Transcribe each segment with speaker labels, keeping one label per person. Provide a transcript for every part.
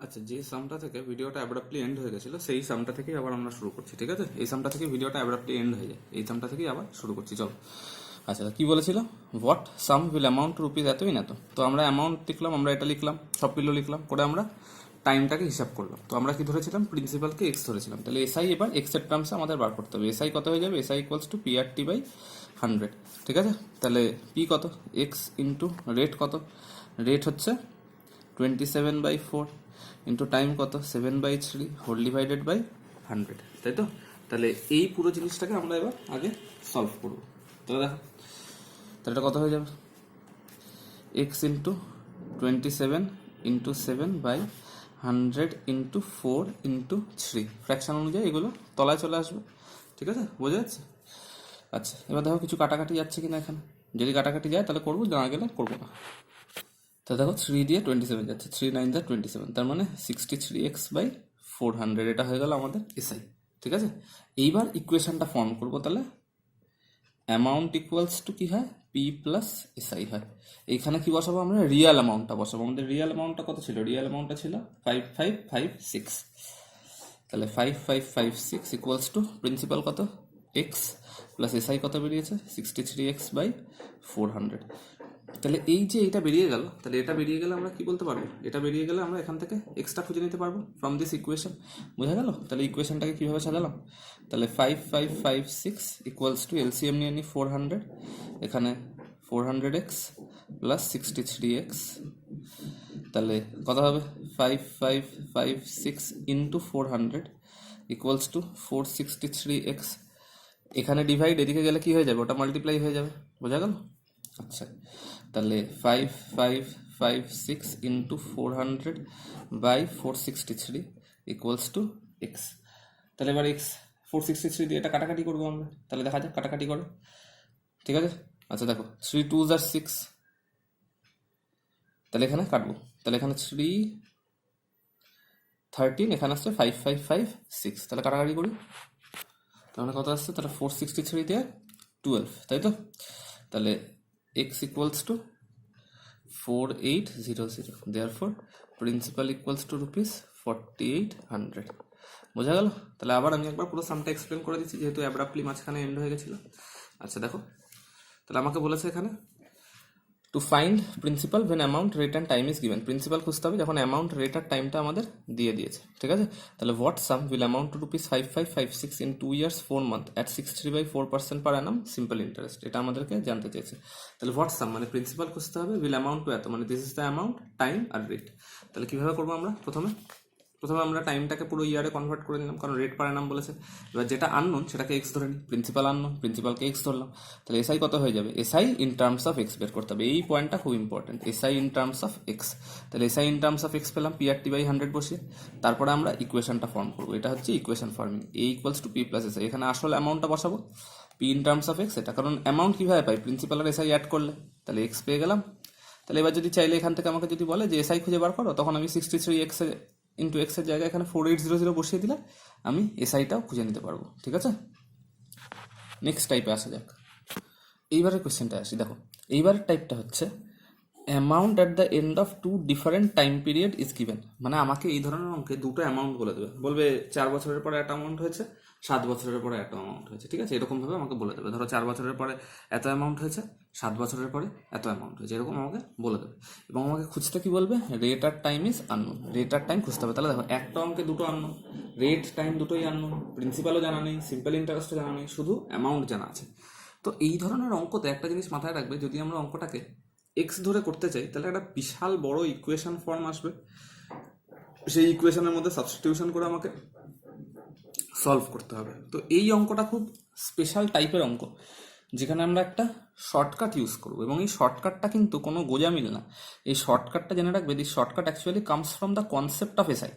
Speaker 1: আচ্ছা, যে সামটা থেকে ভিডিওটা অ্যাব্রাপ্টলি এন্ড হয়ে গেছিল সেই সামটা থেকেই আবার আমরা শুরু করছি, ঠিক আছে? এই সামটা থেকে ভিডিওটা অ্যাব্রাপ্টলি এন্ড হয়ে যায়, এই সামটা থেকেই আবার শুরু করছি, চলো। আচ্ছা, কি বলেছিল? What some will amount two rupees এতই না। তো আমরা অ্যামাউন্ট লিখলাম, আমরা এটা লিখলাম, সবগুলো লিখলাম করে আমরা টাইমটাকে হিসাব করলাম। তো আমরা কি ধরেছিলাম? প্রিন্সিপালকে এক্স ধরেছিলাম। তাহলে এসআই এবার এক্সের টার্মসে আমাদের বার করতে হবে। এসআই কত হয়ে যাবে? SI equals to PRT by 100, ঠিক আছে? তাহলে পি কত? এক্স ইন্টু রেট কত? রেট হচ্ছে 27/4 ইন্টু টাইম কত? 7/3 হোল ডিভাইডেড বাই 100, তাই তো? তাহলে এই পুরো জিনিসটাকে আমরা এবার আগে সলভ করবো। তাহলে দেখো, তাহলে এটা কত হয়ে যাবে? X into 27 into 7/100 into 4 into 3, fraction অনুযায়ী এগুলো তলায় চলে আসবে, ঠিক আছে? বোঝা যাচ্ছে? আচ্ছা, এবার দেখো কিছু কাটাকাটি যাচ্ছে কিনা এখানে। যদি কাটাকাটি যায় তাহলে করবো, জানা গেলে করবো না। তো দেখো 3 দিয়ে 27 যাচ্ছে, 3 9 যা 27, তার মানে 63x/400, এটা হয়ে গেল আমাদের এসআই, ঠিক আছে? এইবার ইকুয়েশনটা ফর্ম করবো। তাহলে অ্যামাউন্ট ইকুয়ালস টু কি হয়? পি প্লাস এসআই হয়। এইখানে কি বসাবো? আমরা রিয়েল অ্যামাউন্টটা বসাবো। আমাদের রিয়েল অ্যামাউন্টটা কত ছিল? রিয়েল অ্যামাউন্টটা ছিল 5556। তাহলে 5556 ইকুয়ালস টু প্রিন্সিপাল কত? এক্স প্লাস এসআই কত বেরিয়েছে? 63x/400। তাহলে এই যে এটা বেরিয়ে গেল, তাহলে এটা বেরিয়ে গেলে আমরা কি বলতে পারবো? এটা বেরিয়ে গেলে আমরা এখান থেকে এক্সটা খুঁজে নিতে পারবো ফ্রম দিস ইকুয়েশন। বোঝা গেল? তাহলে ইকুয়েশনটাকে কীভাবে সাজালাম? তাহলে 5556 ইকুয়ালস টু এলসিএম নিয়ে নিই 400, এখানে 400x প্লাস 63x, তাহলে কত হবে? 5556 ইন্টু 400 ইকুয়ালস টু 463x। এখানে ডিভাইড, এদিকে গেলে কি হয়ে যাবে? ওটা মাল্টিপ্লাই হয়ে যাবে। বোঝা গেল? আচ্ছা, তাহলে 5556 ইন্টু 400/463 ইকুয়ালস টু এক্স। তাহলে এবার এক্স 463 দিয়ে এটা কাটাকাটি করবো আমরা। তাহলে দেখা যাক কাটাকাটি করে, ঠিক আছে? আচ্ছা দেখো, 3 2s are 6, তাহলে এখানে কাটবো। তাহলে এখানে 3 13, এখানে আসছে 5556, তাহলে কাটাকাটি করি। তাহলে কত আসছে? তাহলে 463 দিয়ে 12, তাই তো? তাহলে x equals to 4800, therefore principal equals to rupees 4800। বোঝা গেল? তাহলে আবার আমি একবার পুরো সামটা এক্সপ্লেন করে দিচ্ছি, যেহেতু অ্যাব্রাপ্টলি মাঝখানে এন্ড হয়ে গেছিল। আচ্ছা দেখো, তাহলে আমাকে বলেছে এখানে to find principal when amount rate and time is given. Principal খুঁজতে হবে যখন অ্যামাউন্ট রেট আর টাইমটা আমাদের দিয়ে দিয়েছে, ঠিক আছে? তাহলে what some will amount two rupees 5556 in 2 years 4 months at 63/4% per Anam simple interest, এটা আমাদেরকে জানতে চেয়েছে। তাহলে হোয়াট সাম মানে প্রিন্সিপাল খুঁজতে হবে, উইল অ্যামাউন্ট টু এত মানে this is the amount, time আর রেট। তাহলে কীভাবে করবো আমরা? প্রথমে আমরা টাইমটাকে পুরো ইয়ারে কনভার্ট করে নিলাম, কারণ রেট পার অ্যানাম বলেছে। এবার যেটা আননোন সেটাকে এক্স ধরে নিই, প্রিন্সিপাল আননোন, প্রিন্সিপালকে এক্স ধরলাম। তাহলে এসআই কত হয়ে যাবে? SI in terms of X বের করতে হবে, এই পয়েন্টটা খুব important, SI in terms of X. তাহলে SI in terms of X পেলাম PRT/100 বসিয়ে। তারপরে আমরা ইকুয়েশনটা ফর্ম করবো, এটা হচ্ছে equation forming, A equals to P plus SI. এখানে আসল অ্যামাউন্টটা বসাবো, P in terms of x, এটা কারণ অ্যামাউন্ট কীভাবে পাই? প্রিন্সিপাল আর এসআই অ্যাড করলে, তাহলে এক্স পেয়ে গেলাম। তাহলে এবার যদি চাইলে এখান থেকে আমাকে যদি বলে যে এসআই খুঁজে বার করো, তখন আমি 63x ইন্টু এক্সের জায়গায় এখানে 4800 বসিয়ে দিলে আমি এসআইটাও খুঁজে নিতে পারবো, ঠিক আছে? নেক্সট টাইপে আসা যাক। এইবারের কোয়েশ্চেনটা আসি, দেখো এইবারের টাইপটা হচ্ছে amount at the end of 2 different time period is given. মানে আমাকে এই ধরনের অঙ্কে দুটো অ্যামাউন্ট বলে দেবে, বলবে 4 বছরের পরে একটা অ্যামাউন্ট হয়েছে, 7 বছরের পরে একটা অ্যামাউন্ট হয়েছে, ঠিক আছে? এরকমভাবে আমাকে বলে দেবে, ধরো 4 বছরের পরে এত অ্যামাউন্ট হয়েছে, 7 বছরের পরে এত অ্যামাউন্ট হয়েছে, এরকম আমাকে বলে দেবে। এবং আমাকে খুঁজতে কি বলবে? রেট আর টাইম ইজ আননোন, রেট আর টাইম খুঁজতে হবে। তাহলে দেখো একটা অঙ্কে দুটো আননোন, রেট টাইম দুটোই আননোন, প্রিন্সিপালও জানা নেই, সিম্পল ইন্টারেস্টও জানা নেই, শুধু অ্যামাউন্ট জানা আছে। তো এই ধরনের অঙ্কতে একটা জিনিস মাথায় রাখবে, যদি আমরা অঙ্কটাকে এক্স ধরে করতে চাই তাহলে একটা বিশাল বড় ইকুয়েশন ফর্ম আসবে, সেই ইকুয়েশনের মধ্যে সাবস্টিটিউশন করে আমাকে সলভ করতে হবে। তো এই অঙ্কটা খুব স্পেশাল টাইপের অঙ্ক, যেখানে আমরা একটা শর্টকাট ইউজ করবো, এবং এই শর্টকাটটা কিন্তু কোনো গোজামিল না। এই শর্টকাটটা জেনে রাখবে, this shortcut actually comes from the concept of SI,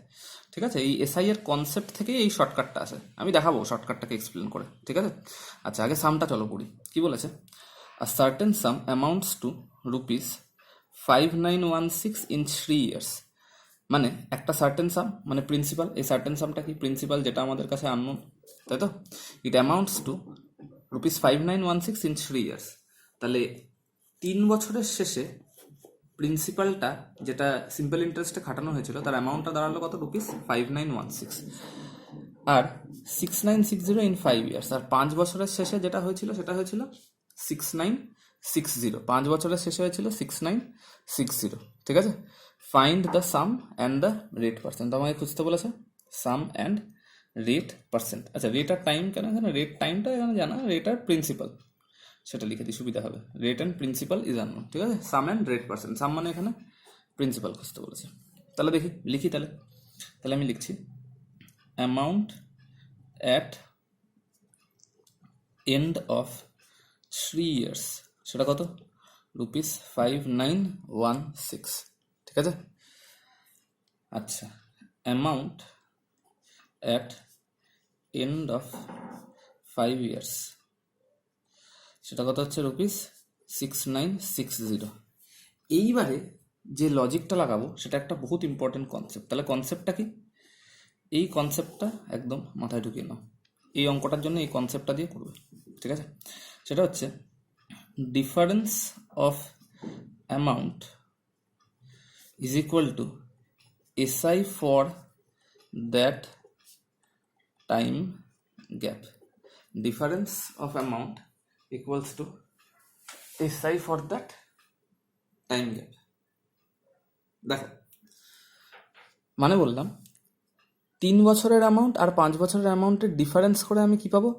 Speaker 1: ঠিক আছে? এই এসআই এর কনসেপ্ট থেকেই এই শর্টকাটটা আসে, আমি দেখাবো শর্টকাটটাকে এক্সপ্লেন করে, ঠিক আছে? আচ্ছা, আগে সামটা চলো পড়ি। কি বলেছে? A certain some amounts to rupees 5916 in 3 years। মানে একটা সার্টেন সাম মানে প্রিন্সিপাল, এই সার্টেন সামটা কি? প্রিন্সিপাল, যেটা আমাদের কাছে আননোন, তাই তো? It amounts to rupees 5916 in 3 years। তাহলে 3 বছরের শেষে প্রিন্সিপালটা যেটা সিম্পল ইন্টারেস্টে খাটানো হয়েছিল তার অ্যামাউন্টটা দাঁড়ালো কত, রুপিস 5916। আর 6960 ইন 5 ইয়ার্স, আর 5 বছরের শেষে যেটা হয়েছিল সেটা হয়েছিল 6960, 5 বছরের শেষে হয়েছিল 6960। ঠিক আছে, find the some and the rate percent, তো আমাকে খুঁজতে বলেছে সাম অ্যান্ড রেট পার্সেন্ট। আচ্ছা, রেট আর টাইম কেন, এখানে রেট টাইমটা এখানে জানা, রেট আর প্রিন্সিপাল সেটা লিখে দিই, সুবিধা হবে। Rate and principal is unknown. ঠিক আছে, সাম অ্যান্ড রেট পার্সেন্ট, সাম মানে এখানে প্রিন্সিপাল খুঁজতে বলেছে। তাহলে লিখি তাহলে আমি লিখছি amount at end of 3 years, সেটা কত, রুপিস 5916। ঠিক আছে, আচ্ছা, amount at end of 5 years, সেটা কত হচ্ছে, রুপিস 6960। এইবারে যে লজিকটা লাগাবো সেটা একটা বহুত ইম্পর্টেন্ট কনসেপ্ট। তাহলে কনসেপ্টটা কি, এই কনসেপ্টটা একদম মাথায় ঢুকিয়ে নাও, এই অঙ্কটার জন্য এই কনসেপ্টটা দিয়ে করবে। ঠিক আছে, সেটা হচ্ছে difference of amount is equal to SI for that time gap. Difference of amount equals to SI for that time gap. দেখো, মানে বললাম 3 বছরের অ্যামাউন্ট আর 5 বছরের অ্যামাউন্টের ডিফারেন্স করে আমি কি পাবো,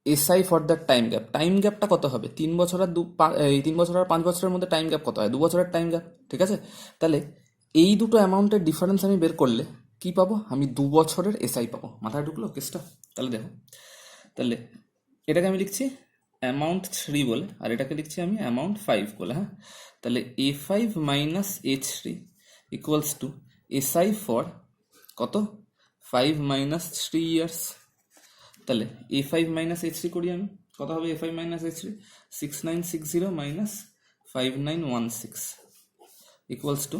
Speaker 1: SI for that time gap. Time গ্যাপটা কত হবে, 3 বছর আর 3 বছর আর 5 বছরের মধ্যে টাইম গ্যাপ কত হয়, 2 বছরের টাইম গ্যাপ। ঠিক আছে, তাহলে এই দুটো অ্যামাউন্টের ডিফারেন্স আমি বের করলে কি পাবো, আমি 2 বছরের এসআই পাবো। মাথায় ঢুকলো কেসটা? তাহলে দেখো, তাহলে এটাকে আমি লিখছি অ্যামাউন্ট 3 বলে, আর এটাকে লিখছি আমি অ্যামাউন্ট 5 বলে। হ্যাঁ, তাহলে A5 minus A3 equals to SI for কত, 5 মাইনাস 3 ইয়ার্স। তাহলে A5 মাইনাস A3 করি আমি, কত হবে A5 minus A3, 6960 minus 5916 equals to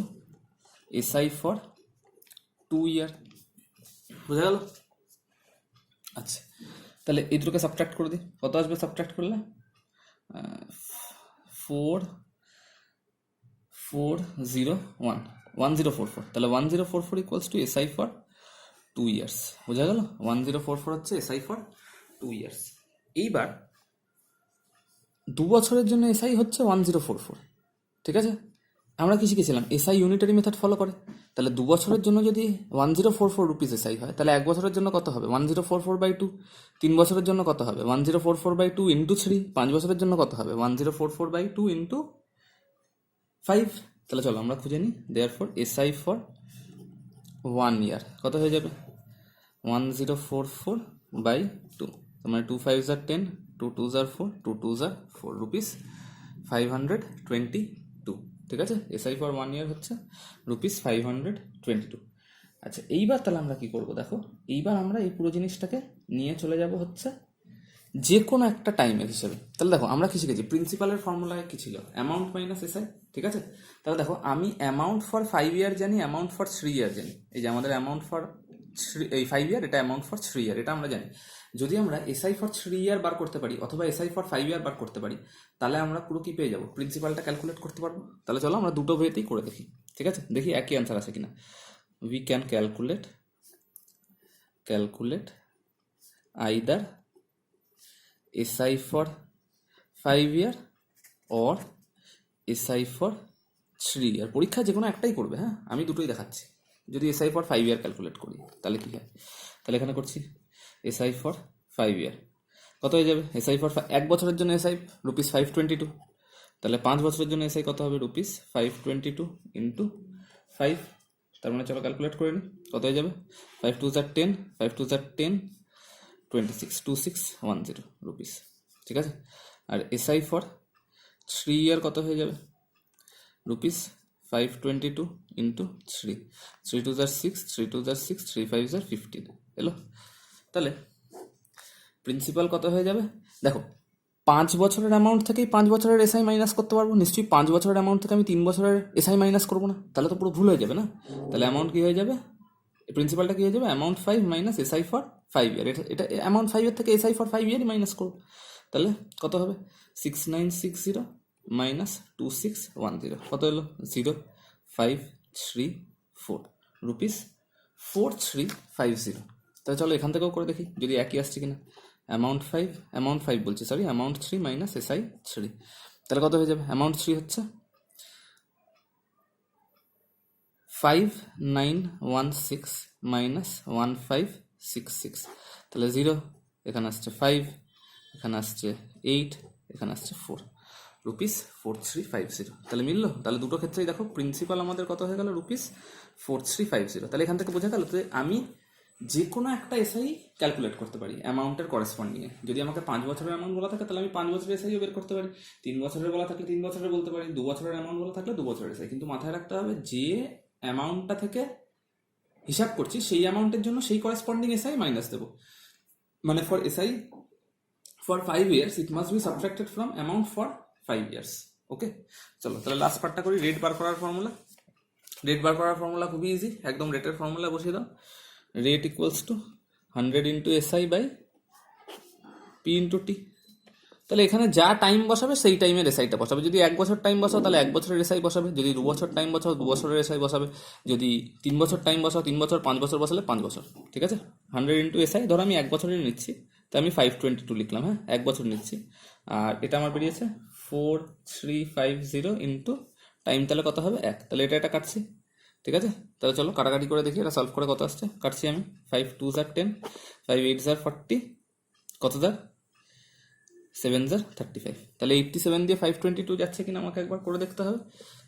Speaker 1: SI for 2 ইয়ার। বোঝা গেল? আচ্ছা, তাহলে এই দুটোকে সাবট্রাক্ট করে দিই, কত আসবে সাবট্রাক্ট করলে, 1044, তাহলে 1044 equals to SI for 2 years. বোঝা গেল? 1044 হচ্ছে এসআই ফর 2 ইয়ার্স। এইবার 2 বছরের জন্য এসআই হচ্ছে 1044। ঠিক আছে, আমরা কি শিখেছিলাম, এসআই ইউনিটারি মেথড ফলো করে। তাহলে 2 বছরের জন্য যদি 1044 রুপিস এসআই হয়, তাহলে 1 বছরের জন্য কত হবে, 1044/2। 3 বছরের জন্য কত হবে, 1044/2 ইন্টু 3। 5 বছরের জন্য কত হবে, 1044/2 ইন্টু 5। তাহলে চলো আমরা খুঁজে নিই। দেয়ারফর এসআই ফর 1 ইয়ার কত হয়ে যাবে, 1044/2, তার মানে 2 5s are 10, 2 2s are 4, 2 2s are 4, rupees 522। ঠিক আছে, এসআই ফর 1 ইয়ার হচ্ছে রুপিস 522। আচ্ছা, এইবার তাহলে আমরা কি করব, দেখো এইবার আমরা এই পুরো জিনিসটাকে নিয়ে চলে যাব হচ্ছে যে কোনো একটা টাইমের হিসেবে। তাহলে দেখো আমরা কি শিখেছি, প্রিন্সিপালের ফর্মুলায় কি ছিল, অ্যামাউন্ট মাইনাস এসআই। ঠিক আছে, তাহলে দেখো আমি অ্যামাউন্ট ফর 5 ইয়ার জানি, অ্যামাউন্ট ফর 3 ইয়ার জানি। এই যে আমাদের অ্যামাউন্ট ফর 5 ইয়ার, এটা অ্যামাউন্ট ফর 3 ইয়ার, এটা আমরা জানি। যদি আমরা এসআই ফর 3 ইয়ার বার করতে পারি অথবা এসআই ফর 5 ইয়ার বার করতে পারি, তাহলে আমরা পুরো কি পেয়ে যাবো, প্রিন্সিপালটা ক্যালকুলেট করতে পারবো। তাহলে চলো আমরা দুটো ওয়েতেই করে দেখি। ঠিক আছে, দেখি একই অ্যান্সার আছে কিনা। We can calculate either SI for 5 year or SI for 3 ইয়ার। পরীক্ষা যে কোনো একটাই করবে। হ্যাঁ, আমি দুটোই দেখাচ্ছি। যদি এসআই ফর 5 ইয়ার ক্যালকুলেট করি তাহলে কি হয়, তাহলে এখানে করছি এসআই ফর 5 ইয়ার কত হয়ে যাবে, এসআই ফর 1 বছরের জন্য এসআই রুপিস 522, তাহলে 5 বছরের জন্য এসআই কত হবে, রুপিস 522 ইন্টু 5। তার মানে চলো ক্যালকুলেট করে নিই, কত হয়ে যাবে, 5 2s are 10, 5 2s are 10, 26, 2610 rupees. ঠিক আছে, আর এসআই ফর 3 ইয়ার কত হয়ে যাবে, rupees 522 into 3, 3 2s are 6, 3 2s are 6, 3 5s are 15 এলো। তাহলে প্রিন্সিপাল কত হয়ে যাবে, দেখো 5 বছরের অ্যামাউন্ট থেকেই 5 বছরের এসআই মাইনাস করতে পারবো। নিশ্চয়ই 5 বছরের অ্যামাউন্ট থেকে আমি 3 বছরের এসআই মাইনাস করবো না, তাহলে তো পুরো ভুল হয়ে যাবে না। তাহলে অ্যামাউন্ট কি হয়ে যাবে, প্রিন্সিপালটা কি হয়ে যাবে, অ্যামাউন্ট 5 মাইনাস এসআই ফর 5 ইয়ার। এটা অ্যামাউন্ট 5 এর থেকে এসআই ফর 5 ইয়ারই মাইনাস করবো। তাহলে কত হবে, 6960 মাইনাস 2610 কত হলো, 0। 534 রুপিস 4350। তাহলে চলো এখান থেকেও করে দেখি যদি একই আসছে কিনা। অ্যামাউন্ট 5 বলছি, সরি, অ্যামাউন্ট 3 মাইনাস SI 3, তাহলে কত হয়ে যাবে? অ্যামাউন্ট 3 হচ্ছে 5916 মাইনাস 1566, তাহলে 0, এখানে আসছে 5, এখানে আসছে 8, এখানে আসছে 4 রুপিস 4350। তাহলে মিললো? তাহলে দুটো ক্ষেত্রেই দেখো প্রিন্সিপাল আমাদের কত হয়ে গেল? রুপিস 4350। তাহলে এখান থেকে বোঝা গেল যে আমি যে কোনো একটা এসআই ক্যালকুলেট করতে পারি অ্যামাউন্টের করেসপন্ডিংয়ে। যদি আমাকে 5 বছরের অ্যামাউন্ট বলা থাকে তাহলে আমি 5 বছরের এসআইও বের করতে পারি, 3 বছরের বলা থাকলে 3 বছরের বলতে পারি, 2 বছরের অ্যামাউন্ট বলা থাকলে 2 বছরের এসআই। কিন্তু মাথায় রাখতে হবে যে অ্যামাউন্টটা থেকে হিসাব করছি সেই অ্যামাউন্টের জন্য সেই করেসপন্ডিং এসআই মাইনাস দেবো। মানে for SI for 5 years it must be subtracted from amount for 5 years. ওকে, চলো তাহলে লাস্ট পার্টটা করি। রেট বার করার ফর্মুলা খুবই ইজি, একদম রেটের ফর্মুলা বসিয়ে দাও। Rate equals to 100 into SI by P into T। তাহলে এখানে যা টাইম বসাবে সেই টাইমের এসআইটা বসাবে। যদি 1 বছর টাইম বসাও তাহলে 1 বছরের এসআই বসাবে, যদি 2 বছর টাইম বসাও 2 বছরের এসআই বসাবে, যদি 3 বছর টাইম বসাও 3 বছর, 5 বছর বসালে 5 বছর। ঠিক আছে, 100 ইন্টু SI, ধরো আমি 1 বছরের নিচ্ছি তাই আমি 522 লিখলাম। হ্যাঁ, 1 বছর নিচ্ছি, আর এটা আমার বেরিয়েছে 4350 ইন্টু টাইম, তাহলে কত হবে? 1। তাহলে এটা কাটছি। ঠিক আছে, তাহলে চলো কাটাকাটি করে দেখি এটা সলভ করে কত আসছে। কাটছি আমি, 5 2 * 10, 5 8 * 40, কত দার? 7 * 35। তাহলে 87 দিয়ে 522 যাচ্ছে কিনা আমাকে একবার করে দেখতে হবে।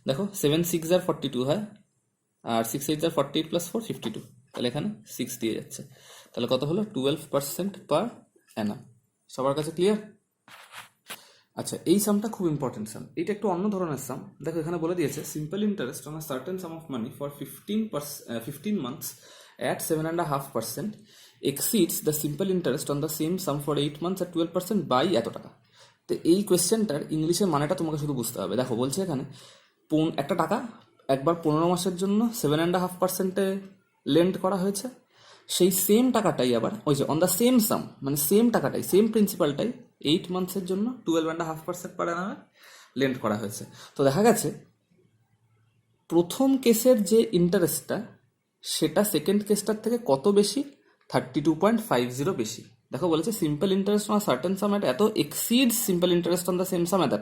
Speaker 1: দেখো 7 6 * 42 হয়, আর 6 8 * 48 + 4 52, তাহলে এখানে 6 দিয়ে যাচ্ছে। তাহলে কত হলো? 12% পার অ্যানাম। সবার কাছে ক্লিয়ার? আচ্ছা, এই সামটা খুব ইম্পর্টেন্ট সাম, এটা একটু অন্য ধরনের সাম। দেখো এখানে বলে দিয়েছে simple interest on a certain some of money for 15 months at 7.5% exceeds the simple interest on the same sum for 8 months at 12% by এত টাকা। তো এই কোয়েশ্চেনটার ইংলিশের মানেটা তোমাকে শুধু বুঝতে হবে। দেখো বলছে এখানে একটা টাকা একবার 15 মাসের জন্য 7.5%-এ লেন্ড করা হয়েছে, সেই সেম টাকাটাই আবার ওই যে অন দ্য সেম সাম, মানে সেম টাকাটাই, সেম প্রিন্সিপালটাই 8 মান্থসের জন্য 12.5% পার অ্যানামে লেন্ড করা হয়েছে। তো দেখা গেছে প্রথম কেসের যে ইন্টারেস্টটা সেটা সেকেন্ড কেসটার থেকে কত বেশি? 32.50 বেশি। দেখো বলেছে simple interest on certain sum at exceed simple interest on the same sum at.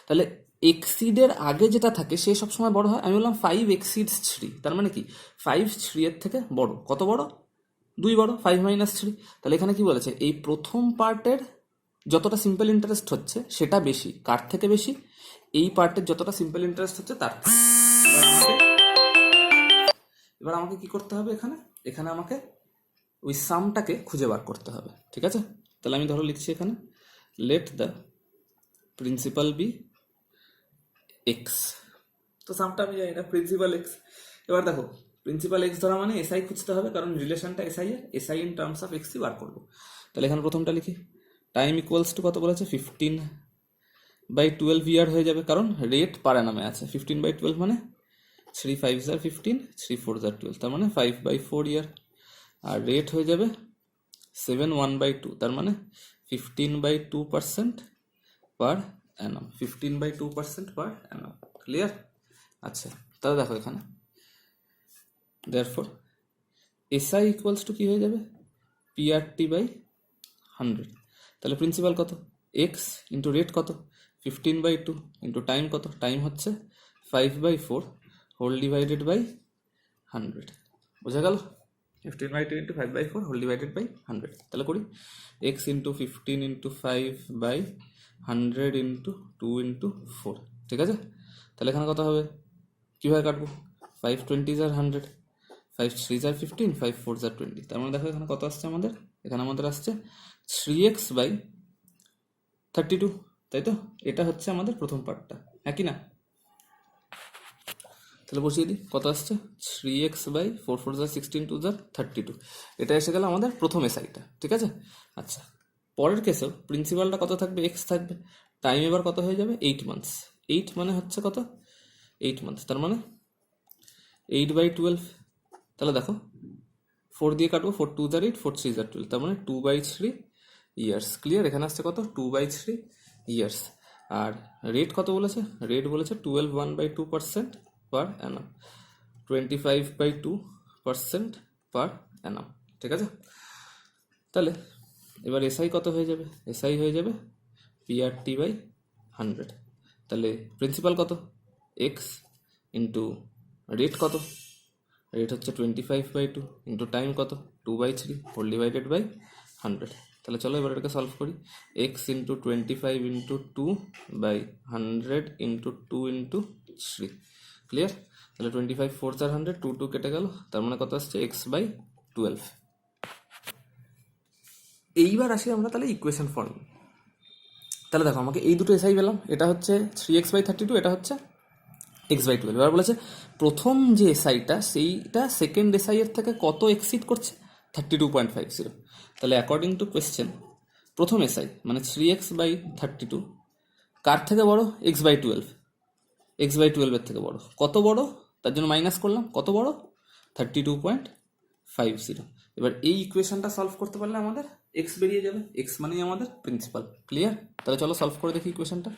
Speaker 1: তাহলে এক্সিডের আগে যেটা থাকে সে সবসময় বড় হয়। আমি বললাম 5 exceeds 3, তার মানে কি 5 3 এর থেকে বড়। কত বড়? 2 বড়, 5 - 3। তাহলে এখানে কি বলেছে? এই প্রথম পার্টের যতটা সিম্পল ইন্টারেস্ট হচ্ছে সেটা বেশি। কার থেকে বেশি? এই পার্টের যতটা সিম্পল ইন্টারেস্ট হচ্ছে তার থেকে। এবার আমাকে কি করতে হবে? এখানে আমাকে ওই সামটাকে খুঁজে বার করতে হবে। ঠিক আছে, তাহলে আমি ধরো লিখছি এখানে let the principal be x. তো সামটা আমি জানি না, প্রিন্সিপাল এক্স। এবার দেখো প্রিন্সিপাল এক্স ধরা মানে এসআই খুঁজতে হবে, কারণ রিলেশনটা এসআই ইন টার্মস অফ এক্সই বার করবো। তাহলে এখানে প্রথমটা লিখি, টাইম ইকুয়ালস টু কত বলেছে? 15/12 ইয়ার হয়ে যাবে, কারণ রেট পার অ্যানামে আছে। 15/12 মানে 3 5 * 15, 3 4 * 12, তার মানে 5/4 ইয়ার। আর রেট হয়ে যাবে 7 1/2, তার মানে 15/2% পার অ্যানাম। 15/2% পার অ্যানাম। ক্লিয়ার? আচ্ছা, তাহলে দেখো এখানে therefore SI ইকুয়ালস টু কি হয়ে যাবে? PRT/100। তাহলে প্রিন্সিপাল কত? এক্স ইন্টু রেট কত? 15/2 ইন্টু টাইম কত? টাইম হচ্ছে 5/4 হোল ডিভাইডেড বাই 100। বোঝা গেল? 15/2 ইন্টু 5/4 হোল ডিভাইডেড বাই 100। তাহলে করি x into 15 into 5/100 into 2 into 4। ঠিক আছে, তাহলে এখানে কত হবে? কীভাবে কাটবো? 5 20 * 100, 5 3 * 15, 5 4 * 20। তার মানে দেখো এখানে কত আসছে আমাদের? এখানে আমাদের আসছে 3x/32, তাই তো? এটা হচ্ছে আমাদের প্রথম পার্টটা, হ্যাঁ কি না? তাহলে বসিয়ে দিই, কত আসছে? 3x/4 4 * 16 2 * 32। এটা এসে গেল আমাদের প্রথম এসআইটা। ঠিক আছে, আচ্ছা পরের কেসেও প্রিন্সিপালটা কত থাকবে? এক্স থাকবে। টাইম এবার কত হয়ে যাবে? 8 মান্থস। 8 মানে হচ্ছে কত? 8 মান্থস, তার মানে 8/12। তাহলে দেখো 4 দিয়ে কাটবো, 4 2 * 8, 4 3 * 12, তার মানে 2/3 ইয়ার্স। ক্লিয়ার? এখানে আসছে কত? 2/3 ইয়ার্স। আর রেট কত বলেছে? রেট বলেছে 12 1/2%, পার অ্যানাম, 25/2% পার অ্যানাম। ঠিক আছে, তাহলে এবার এসআই কত হয়ে যাবে? এসআই হয়ে যাবে PRT/100। তাহলে প্রিন্সিপাল কত? এক্স ইন্টু রেট কত? রেট হচ্ছে 25/2 ইন্টু টাইম কত? 2/3 হোল ডিভাইডেড বাই 100। তাহলে চলো এবার এটাকে সলভ করি। X into 25 into 2/100 into 2 into 3। Clear? তাহলে 25 4 4 100, 2 2 কেটে গেল, তার মানে কত আসছে? x/12। এইবার আসি আমরা তাহলে ইকুয়েশন ফর্ম। তাহলে দেখো আমাকে এই দুটো এসআই পেলাম, এটা হচ্ছে 3x/32, এটা হচ্ছে x/12। এবার বলেছে প্রথম যে এসআইটা সেইটা সেকেন্ড এসআই এর থেকে কত এক্সিড করছে? 32.50। তাহলে অ্যাকর্ডিং টু কোয়েশ্চেন প্রথম এসআই মানে 3x/32 কার থেকে বড়? x/12। x/12 এর থেকে বড়। কত বড়? তার জন্য মাইনাস করলাম। কত বড়? 32.50। এবার এই ইকুয়েশনটা সলভ করতে পারলে আমাদের এক্স বেরিয়ে যাবে, এক্স মানেই আমাদের প্রিন্সিপাল। ক্লিয়ার? তাহলে চলো সলভ করে দেখি ইকুয়েশনটা।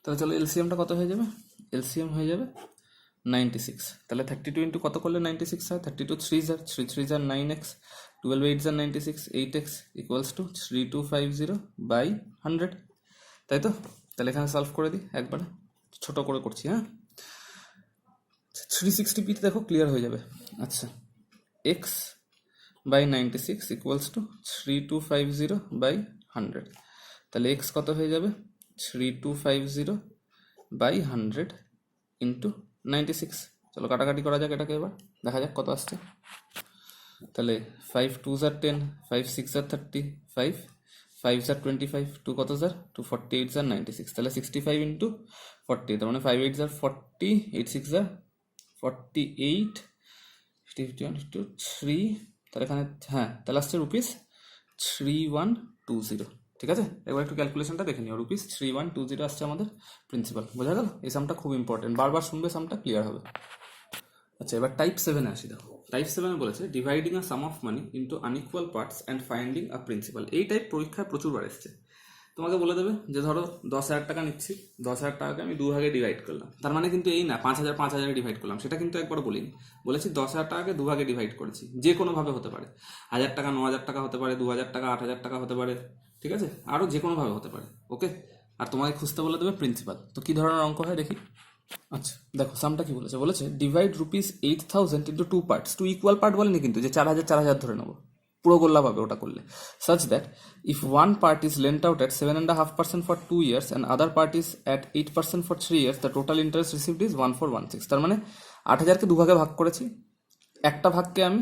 Speaker 1: তাহলে চলো এলসিএমটা কত হয়ে যাবে? এলসিএম হয়ে যাবে 96। তাহলে 32 ইন্টু কত করলে 96 হয়? 32 3 jar 3 3 jar 9x, 12 8 jar 96, 8x equals to 3250/100। তাই তো? তাহলে এখানে সলভ করে দিই একবারে, ছোট করে করছি। হ্যাঁ, 360p দেখো ক্লিয়ার হয়ে যাবে। আচ্ছা, x/96 ইকুয়ালস টু 3250/100। তাহলে x কত হয়ে যাবে? 3250/100 ইন্টু 96। চলো কাটাকাটি করা যাক এটাকে, এবার দেখা যাক কত আসছে। তাহলে 5 2 jar 10, 5 6 jar 35, 5 jar 25, 2 কত jar 2, 48 jar 96। তাহলে 65 ইন্টু 40, তার মানে 5 8 jar 40, 8 6 jar 48, 51 ইন্টু 3। তাহলে এখানে হ্যাঁ, তাহলে আসছে ₹3120। ঠিক আছে, এবার একটু ক্যালকুলেশনটা দেখে নিও। ₹3120 আসছে আমাদের প্রিন্সিপাল। বোঝা গেল? এই সামটা খুব ইম্পর্টেন্ট, বারবার শুনবে, সামটা ক্লিয়ার হবে। আচ্ছা, এবার টাইপ 7-এ আসি। দেখো টাইপ 7-এ বলেছে dividing a some of money into unequal parts and finding a principal. এই টাইপ পরীক্ষায় প্রচুরবার এসছে। তোমাকে বলে দেবে যে ধরো 10,000 টাকা নিচ্ছি, 10,000 টাকাকে আমি 2 ভাগে ডিভাইড করলাম। তার মানে কিন্তু এই না 5,000 5,000 ডিভাইড করলাম, সেটা কিন্তু একবার বলিনি। বলেছি 10,000 টাকাকে 2 ভাগে ডিভাইড করেছি, যে কোনোভাবে হতে পারে। 1,000 টাকা 9,000 টাকা হতে পারে, 2,000 টাকা 8,000 টাকা হতে পারে। ঠিক আছে, আরও যে কোনোভাবে হতে পারে। ওকে, আর তোমাকে খুঁজতে বলে দেবে প্রিন্সিপাল। তো কী ধরনের অঙ্ক হয় দেখি। আচ্ছা দেখো সামটা কি বলেছে। বলেছে divide ₹8,000 into 2 parts. 2 equal part বলেনি কিন্তু, যে 4,000 4,000 ধরে নেবো, পুরো গোল্লা পাবে ওটা করলে। such that if one part is lent out at 7.5% for 2 years and other part is at 8% for 3 years, the total interest received is 1416। তার মানে 8,000কে 2 ভাগে ভাগ করেছি, একটা ভাগকে আমি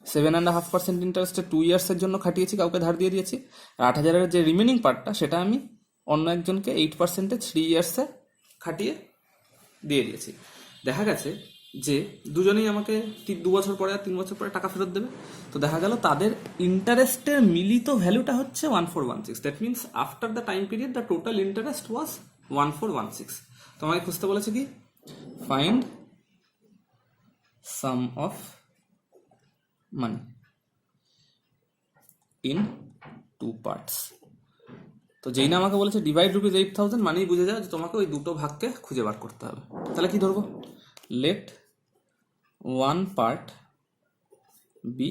Speaker 1: 7.5% ইন্টারেস্টে 2 ইয়ার্সের জন্য খাটিয়েছি, কাউকে ধার দিয়ে দিয়েছি। আর 8,000-এর যে রিমেনিং পার্টটা সেটা আমি অন্য একজনকে 8%-এ 3 ইয়ার্সে খাটিয়ে দিয়ে দিয়েছি। দেখা গেছে যে দুজনেই আমাকে 2 বছর পরে আর 3 বছর পরে টাকা ফেরত দেবে। তো দেখা গেল তাদের ইন্টারেস্টের মিলিত ভ্যালুটা হচ্ছে 1416। That means after the time period the total interest was 1416। তোমাকে খুঁজতে বলেছে কি, find sum of money in 2 parts. তো যেই না আমাকে বলেছে ডিভাইড ₹8,000, মানেই বুঝে যাও যে তোমাকে ওই দুটো ভাগকে খুঁজে বার করতে হবে। তাহলে কি ধরবো? Let one part be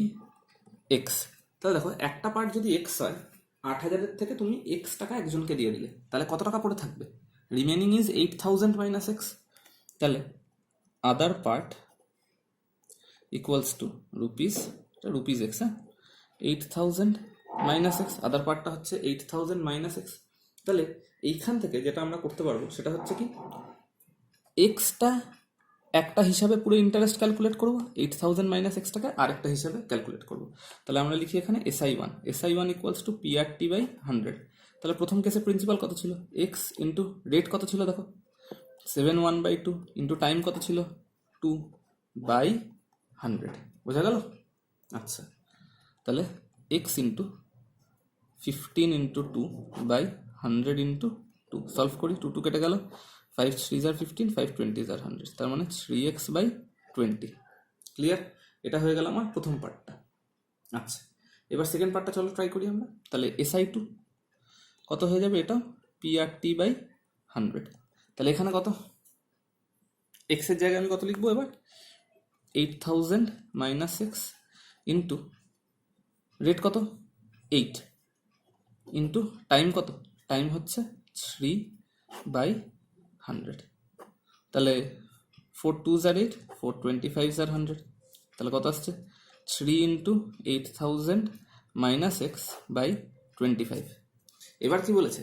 Speaker 1: x. তাহলে দেখো একটা পার্ট যদি এক্স হয়, 8,000-এর থেকে তুমি এক্স টাকা একজনকে দিয়ে দিলে, তাহলে কত টাকা পড়ে থাকবে? Remaining is 8,000 minus X. তাহলে other part equals to rupees X. হ্যাঁ, 8,000 মাইনাস এক্স, আদার পার্টটা হচ্ছে 8,000 মাইনাস এক্স। তাহলে এইখান থেকে যেটা আমরা করতে পারবো সেটা হচ্ছে কি, এক্সটা একটা হিসাবে পুরো ইন্টারেস্ট ক্যালকুলেট করবো, 8,000 মাইনাস এক্স টাকা আরেকটা হিসাবে ক্যালকুলেট করবো। তাহলে আমরা লিখি এখানে SI1 ইকুয়ালস টু PRT/100। তাহলে প্রথম কেসে প্রিন্সিপাল কত ছিল? এক্স ইন্টু রেট কত ছিল দেখো, 7/1/2 ইন্টু টাইম কত ছিল? 2/100। বোঝা গেল? আচ্ছা, তাহলে x into 15 into 2/100 into 2। Solve করি, 2 2 কেটে গেল, 5 3 jar 15, 5 20 jar 100। তার মানে 3x/20। ক্লিয়ার? এটা হয়ে গেল আমার প্রথম পার্টটা। আচ্ছা, এবার সেকেন্ড পার্টটা চলো ট্রাই করি আমরা। তাহলে SI2 কত হয়ে যাবে? এটা PRT/100। তাহলে এখানে কত? এক্সের জায়গায় আমি কত লিখবো এবার, 8000 মাইনাস এক্স ইন্টু রেট কত 8 ইন্টু টাইম কত, টাইম হচ্ছে 3/100। তাহলে 4 2s are 8, 4 25s are 100, তাহলে কত আসছে 3 ইন্টু 8000 মাইনাস এক্স বাই 25। এবার কি বলেছে,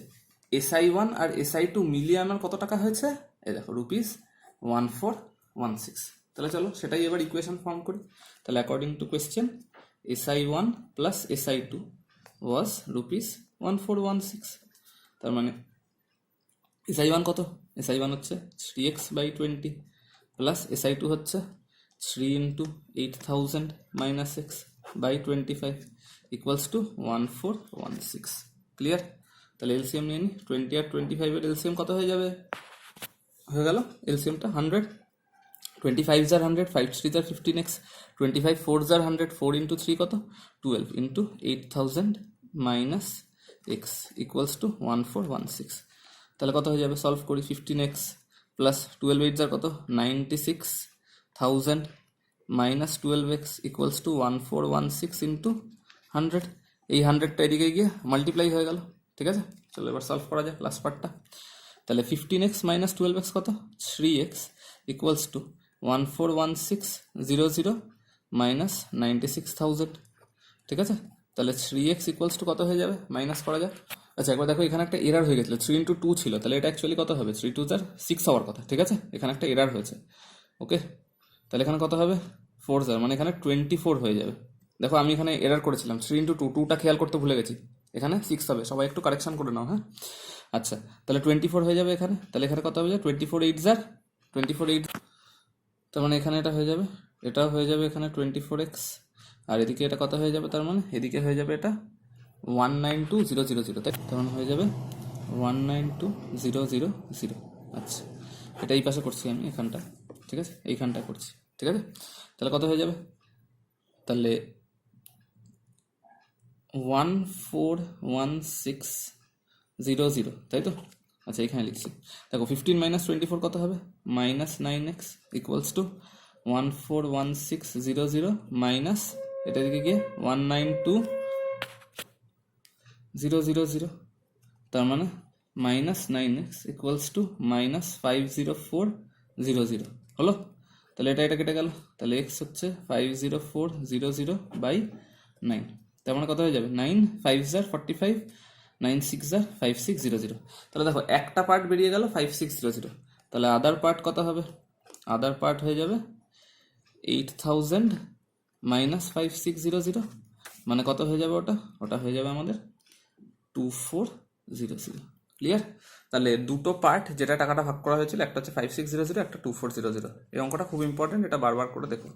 Speaker 1: SI1 আর SI2 মিলিয়ে আমার কত টাকা হয়েছে, এই দেখো ₹1416। তাহলে চলো সেটাই এবার ইকুয়েশন ফর্ম করি। তাহলে according to question SI1 plus SI2 ওয়াজ ₹1416। তার মানে SI1 কত, SI1 হচ্ছে 3x/20 প্লাস SI2 হচ্ছে 3 into 8000 minus x by 25 equals to 1416। Clear? তাহলে এলসিএম নিয়ে নিই, 20 আর 25 এর এলসিএম কত হয়ে যাবে, হয়ে গেল এলসিএমটা 100, 25 আর 100, 5 3 আর 15x, 25 4 আর 100, 4 ইন্টু 3 কত 12 into 8000 minus x equals to 1416। তাহলে কত হয়ে যাবে, সলভ করি, 15x প্লাস 12 8 আর কত 96000 minus 12x equals to 1416 into 100। এই 100টা এদিকে গিয়ে মাল্টিপ্লাই হয়ে গেল। ঠিক আছে, চলো এবার সলভ করা যায় লাস্ট পার্টটা। তাহলে 15x মাইনাস 12x কত 3x ইকুয়ালস টু 141600 মাইনাস 96000। ঠিক আছে, তাহলে 3x ইকুয়ালস টু কত হয়ে যাবে, মাইনাস করা যায়। আচ্ছা একবার দেখো, এখানে একটা এরার হয়ে গেছিলো, 3 ইন্টু 2 ছিল, তাহলে এটা অ্যাকচুয়ালি কত হবে, 3 2 6 হওয়ার কথা। ঠিক আছে, এখানে একটা এরার হয়েছে। ওকে, তাহলে এখানে কত হবে 4 মানে এখানে 24 হয়ে যাবে। দেখো আমি এখানে এরার করেছিলাম 3 ইন্টু 2, 2টা খেয়াল করতে ভুলে গেছি, এখানে 6 হবে, সবাই একটু কারেকশন করে নাও। হ্যাঁ, আচ্ছা তাহলে 24 হয়ে যাবে এখানে। তাহলে এখানে কত হবে, 24 8 24 8, তার মানে এখানে এটা হয়ে যাবে, এটাও হয়ে যাবে এখানে 24x, আর এদিকে এটা কত হয়ে যাবে, তার মানে এদিকে হয়ে যাবে এটা 192000, তাই তার মানে হয়ে যাবে 192000। আচ্ছা এটা এই পাশে করছি আমি এখানটা, ঠিক আছে, এইখানটা করছি। ঠিক আছে, তাহলে কত হয়ে যাবে, তাহলে 141600, তাই তো। আচ্ছা এখানে লিখছি, দেখো 15 মাইনাস 24 কত হবে, minus 9x equals to 141600 minus এটা দিকে গিয়ে 192000, তার মানে minus 9x equals to minus 50400 হলো। তাহলে এটা কেটে গেল, তাহলে x হচ্ছে 50400 বাই 9, তার মানে কত হয়ে যাবে 9 5 45, 9 6 5600। তাহলে দেখো একটা পার্ট বেরিয়ে গেল 5600, তাহলে আদার পার্ট কত হবে, আদার পার্ট হয়ে যাবে 8000 মাইনাস 5600, মানে কত হয়ে যাবে ওটা হয়ে যাবে আমাদের 2400। ক্লিয়ার? তাহলে দুটো পার্ট যেটা টাকাটা ভাগ করা হয়েছিল, একটা হচ্ছে 5600, একটা 2400। এই অঙ্কটা খুব ইম্পর্টেন্ট, এটা বারবার করে দেখো।